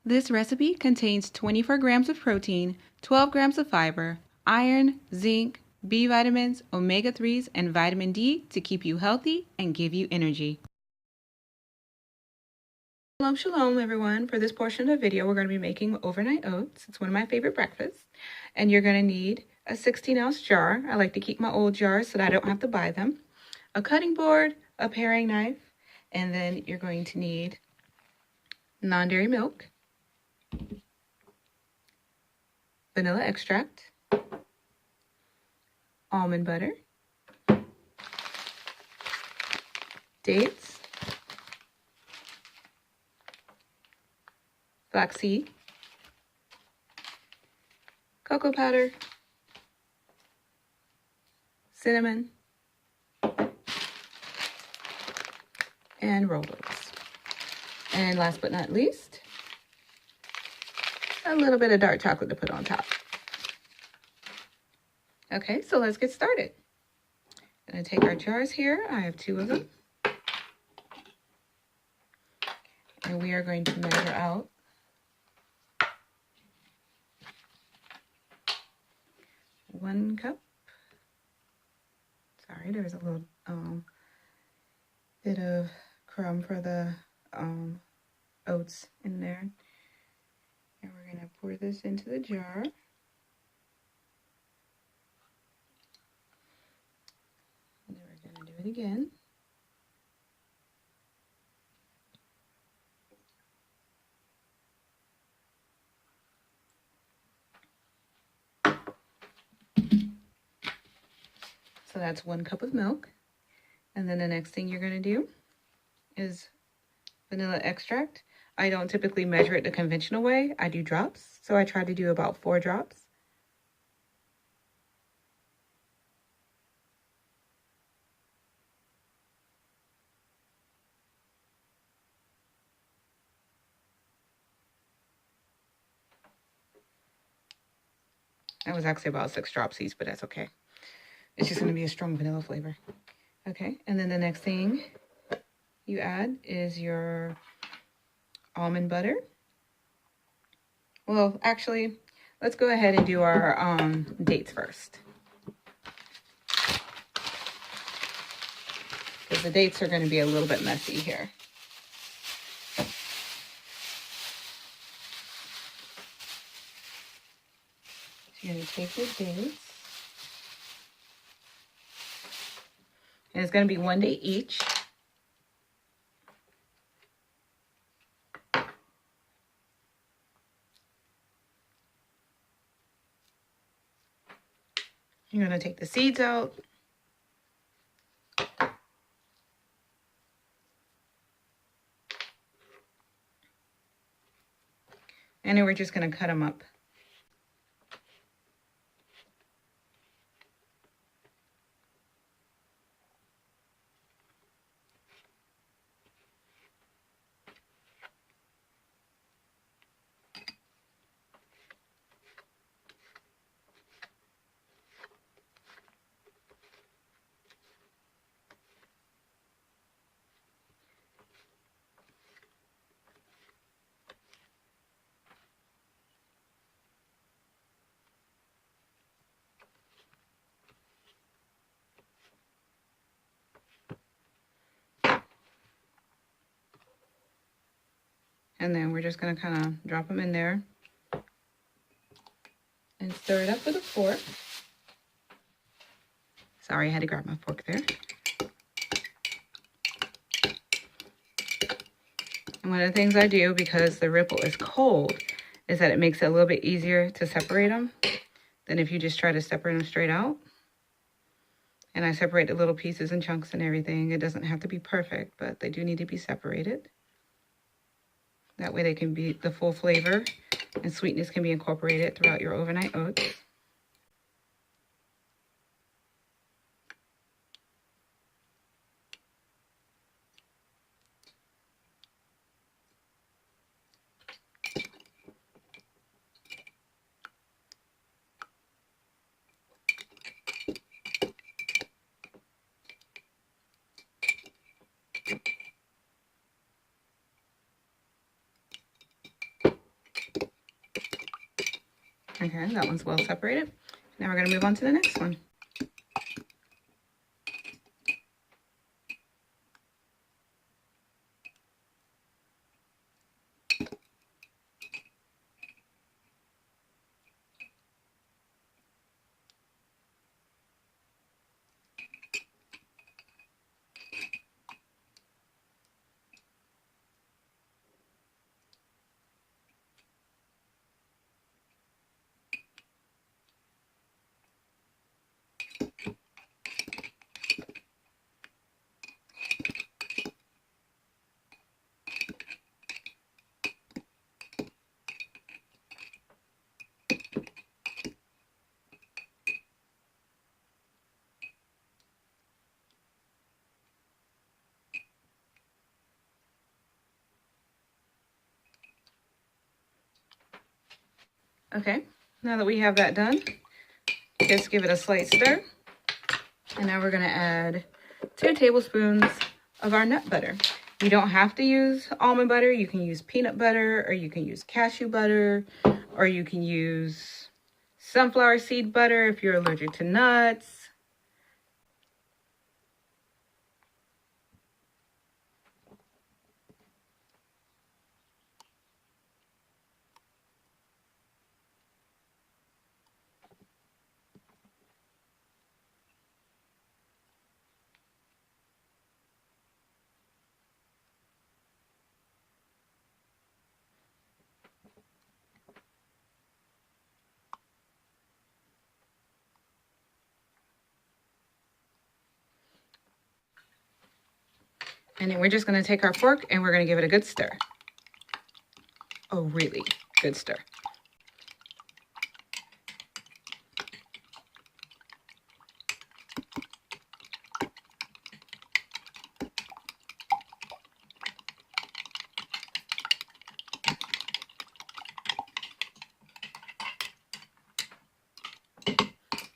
This recipe contains 24 grams of protein, 12 grams of fiber, iron, zinc, B vitamins, omega-3s, and vitamin D to keep you healthy and give you energy. Shalom, shalom, everyone. For this portion of the video, we're going to be making overnight oats. It's one of my favorite breakfasts. And you're going to need a 16-ounce jar. I like to keep my old jars so that I don't have to buy them. A cutting board, a paring knife, and then you're going to need non-dairy milk, vanilla extract, almond butter, dates, flaxseed, cocoa powder, cinnamon, and rolled oats. And last but not least, a little bit of dark chocolate to put on top. Okay, so let's get started. I'm going to take our jars here. I have 2 of them. And we are going to measure out 1 cup. Sorry, there's a little bit of crumb for the oats in there. And we're going to pour this into the jar. And then we're going to do it again. So that's 1 cup of milk. And then the next thing you're going to do is vanilla extract. I don't typically measure it the conventional way. I do drops. So I try to do about 4 drops. That was actually about 6 dropsies, but that's okay. It's just going to be a strong vanilla flavor. Okay, and then the next thing you add is your almond butter. Well, actually, let's go ahead and do our dates first. Because the dates are going to be a little bit messy here. So you're going to take your dates. And it's going to be 1 day each. You're going to take the seeds out. And then we're just going to cut them up. And then we're just going to kind of drop them in there and stir it up with a fork. Sorry, I had to grab my fork there. And one of the things I do, because the ripple is cold, is that it makes it a little bit easier to separate them than if you just try to separate them straight out. And I separate the little pieces and chunks and everything. It doesn't have to be perfect, but they do need to be separated. That way they can be, the full flavor and sweetness can be incorporated throughout your overnight oats. Okay, that one's well separated. Now we're gonna move on to the next one. Okay, now that we have that done, just give it a slight stir. And now we're gonna add 2 tablespoons of our nut butter. You don't have to use almond butter. You can use peanut butter, or you can use cashew butter, or you can use sunflower seed butter if you're allergic to nuts. And then we're just gonna take our fork and we're gonna give it a good stir. A really good stir.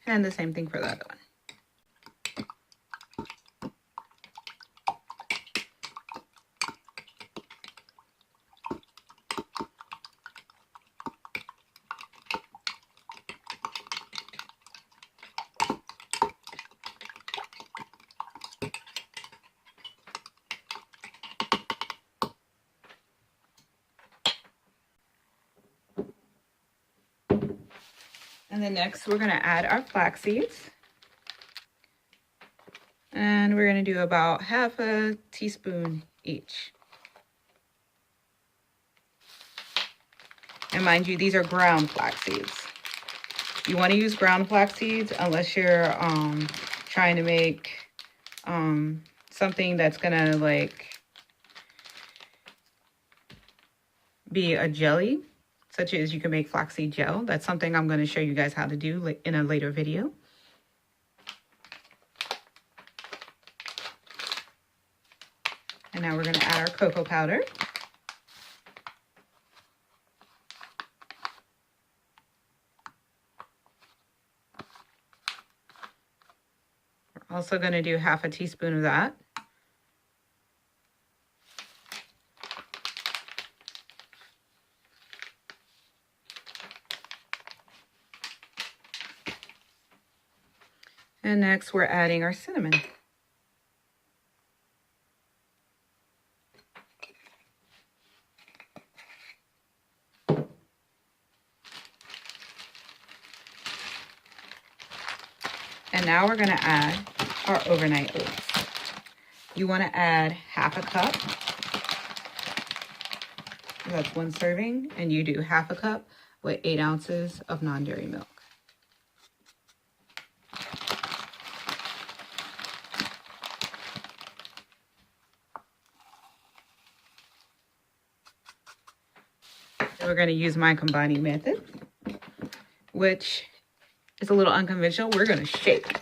And the same thing for the other one. And then next we're gonna add our flax seeds. And we're gonna do about half a teaspoon each. And mind you, these are ground flax seeds. You wanna use ground flax seeds unless you're trying to make something that's gonna like be a jelly, such as you can make flaxseed gel. That's something I'm going to show you guys how to do in a later video. And now we're going to add our cocoa powder. We're also going to do half a teaspoon of that. And next we're adding our cinnamon. And now we're going to add our overnight oats. You want to add half a cup. That's 1 serving. And you do half a cup with 8 ounces of non-dairy milk. We're going to use my combining method, which is a little unconventional. We're going to shake.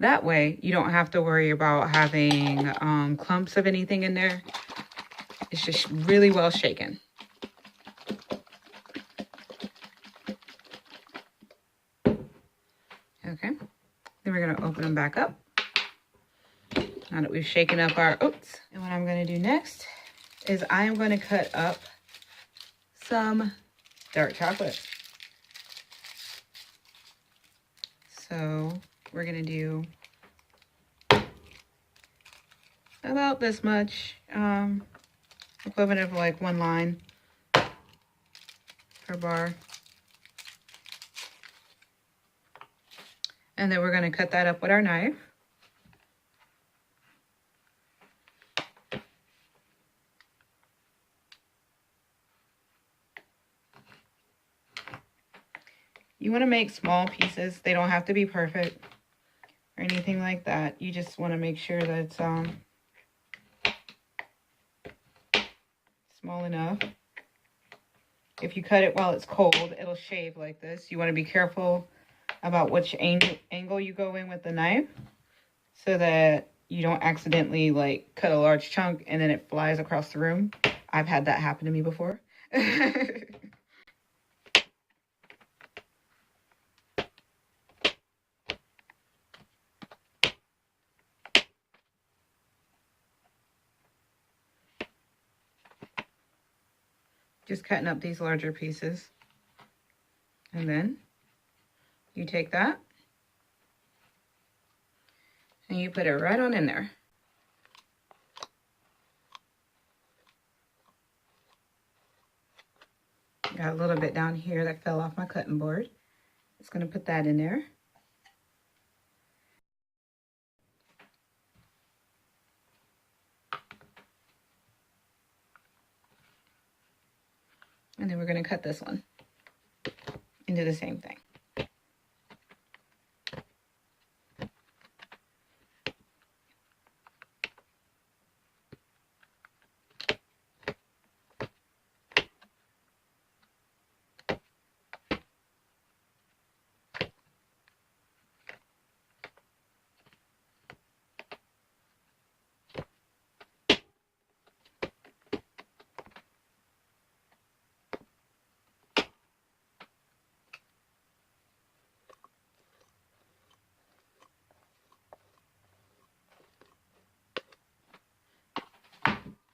That way, you don't have to worry about having clumps of anything in there. It's just really well shaken. Okay, then we're going to open them back up. Now that we've shaken up our oats. And what I'm going to do next is I am going to cut up some dark chocolate. So we're going to do about this much, equivalent of like 1 line per bar. And then we're going to cut that up with our knife. You want to make small pieces. They don't have to be perfect or anything like that. You just want to make sure that it's small enough. If you cut it while it's cold, it'll shave like this. You want to be careful about which angle you go in with the knife so that you don't accidentally like cut a large chunk and then it flies across the room. I've had that happen to me before. Just cutting up these larger pieces. And then you take that and you put it right on in there. Got a little bit down here that fell off my cutting board. Just going to put that in there. And then we're going to cut this one and do the same thing.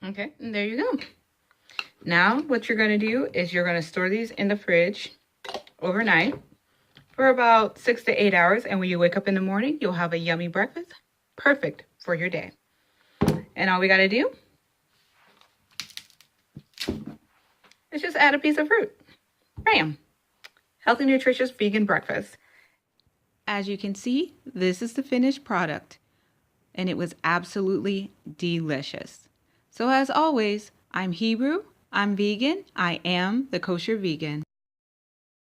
Okay, and there you go. Now what you're going to do is you're going to store these in the fridge overnight for about 6 to 8 hours. And when you wake up in the morning, you'll have a yummy breakfast. Perfect for your day. And all we got to do is just add a piece of fruit. Bam! Healthy, nutritious, vegan breakfast. As you can see, this is the finished product. And it was absolutely delicious. So as always, I'm Hebrew, I'm vegan, I am the kosher vegan.